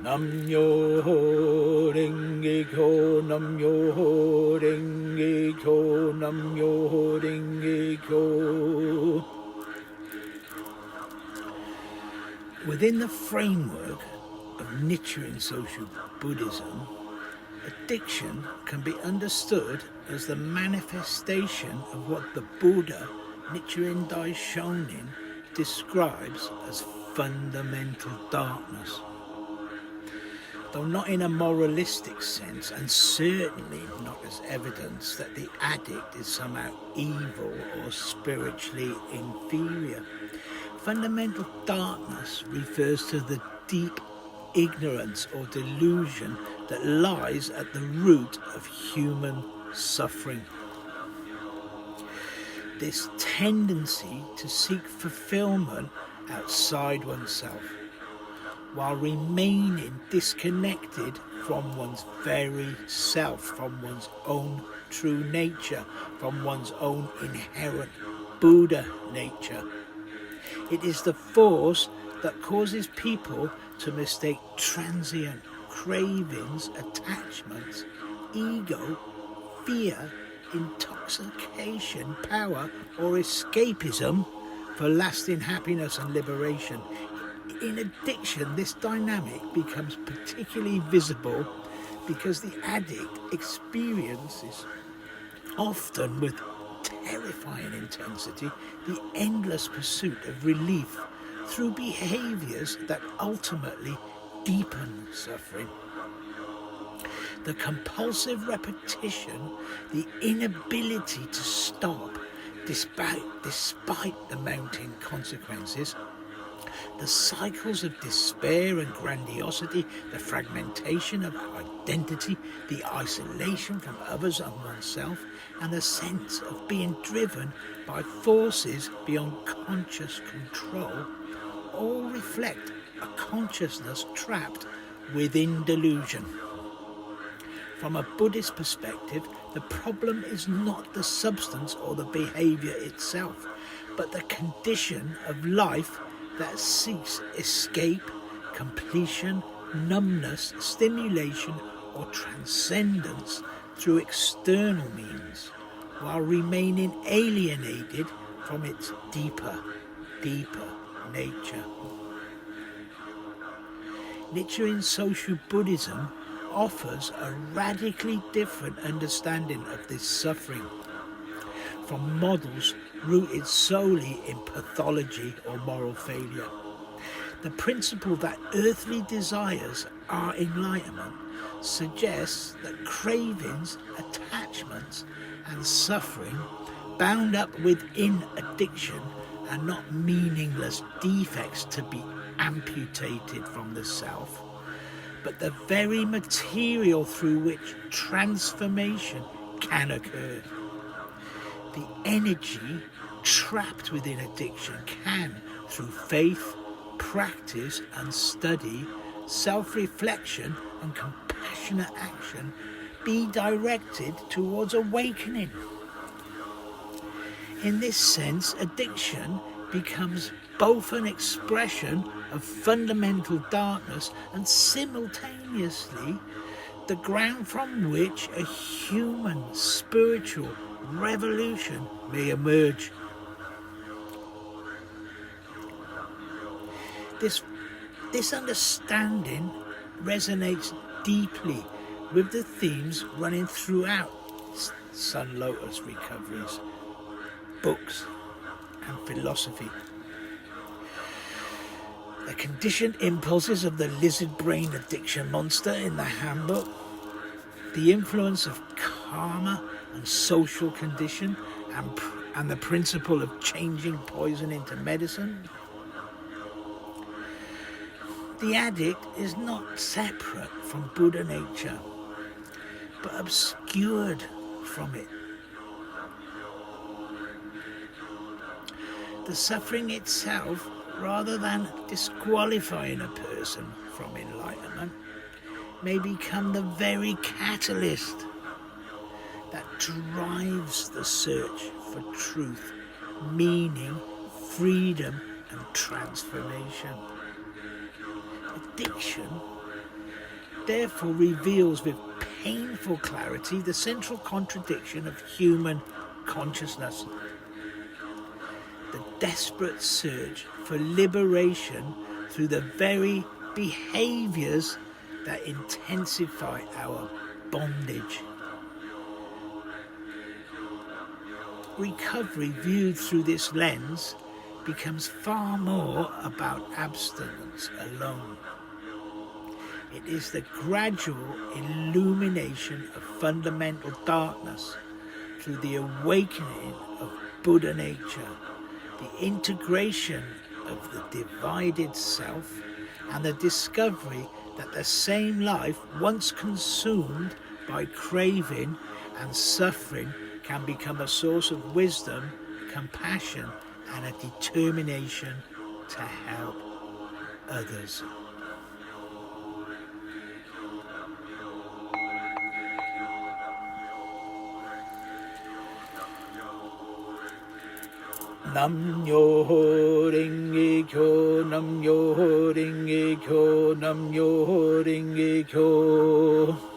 Nam-myoho Renge-kyo, Nam-myoho Renge-kyo, Nam-myoho Renge-kyo. Within the framework of Nichiren social Buddhism, addiction can be understood as the manifestation of what the Buddha Nichiren Daishonin describes as fundamental darkness. Though not in a moralistic sense, and certainly not as evidence that the addict is somehow evil or spiritually inferior, fundamental darkness refers to the deep ignorance or delusion that lies at the root of human suffering. This tendency to seek fulfillment outside oneself, while remaining disconnected from one's very self, from one's own true nature, from one's own inherent Buddha nature. It is the force that causes people to mistake transient cravings, attachments, ego, fear, intoxication, power, or escapism for lasting happiness and liberation. In addiction, this dynamic becomes particularly visible because the addict experiences, often with terrifying intensity, the endless pursuit of relief through behaviours that ultimately deepen suffering. The compulsive repetition, the inability to stop despite the mounting consequences, the cycles of despair and grandiosity, the fragmentation of identity, the isolation from others and oneself, and the sense of being driven by forces beyond conscious control, all reflect a consciousness trapped within delusion. From a Buddhist perspective, the problem is not the substance or the behaviour itself, but the condition of life that seeks escape, completion, numbness, stimulation, or transcendence through external means, while remaining alienated from its deeper nature. Nichiren social Buddhism offers a radically different understanding of this suffering, from models rooted solely in pathology or moral failure. The principle that earthly desires are enlightenment suggests that cravings, attachments, and suffering bound up within addiction are not meaningless defects to be amputated from the self, but the very material through which transformation can occur. The energy trapped within addiction can, through faith, practice and study, self-reflection and compassionate action, be directed towards awakening. In this sense, addiction becomes both an expression of fundamental darkness and simultaneously the ground from which a human spiritual revolution may emerge. This understanding resonates deeply with the themes running throughout Sun Lotus Recovery's books and philosophy. The conditioned impulses of the lizard brain addiction monster in the handbook, the influence of karma and social condition, and the principle of changing poison into medicine. The addict is not separate from Buddha nature, but obscured from it. The suffering itself, rather than disqualifying a person from enlightenment, may become the very catalyst that drives the search for truth, meaning, freedom and transformation. Addiction therefore reveals with painful clarity the central contradiction of human consciousness. The desperate search for liberation through the very behaviours that intensify our bondage. Recovery viewed through this lens becomes far more about abstinence alone. It is the gradual illumination of fundamental darkness through the awakening of Buddha nature, the integration of the divided self, and the discovery that the same life once consumed by craving and suffering can become a source of wisdom, compassion, and a determination to help others. Nam Myoho Renge Kyo, Nam Myoho Renge Kyo, Nam Myoho Renge Kyo.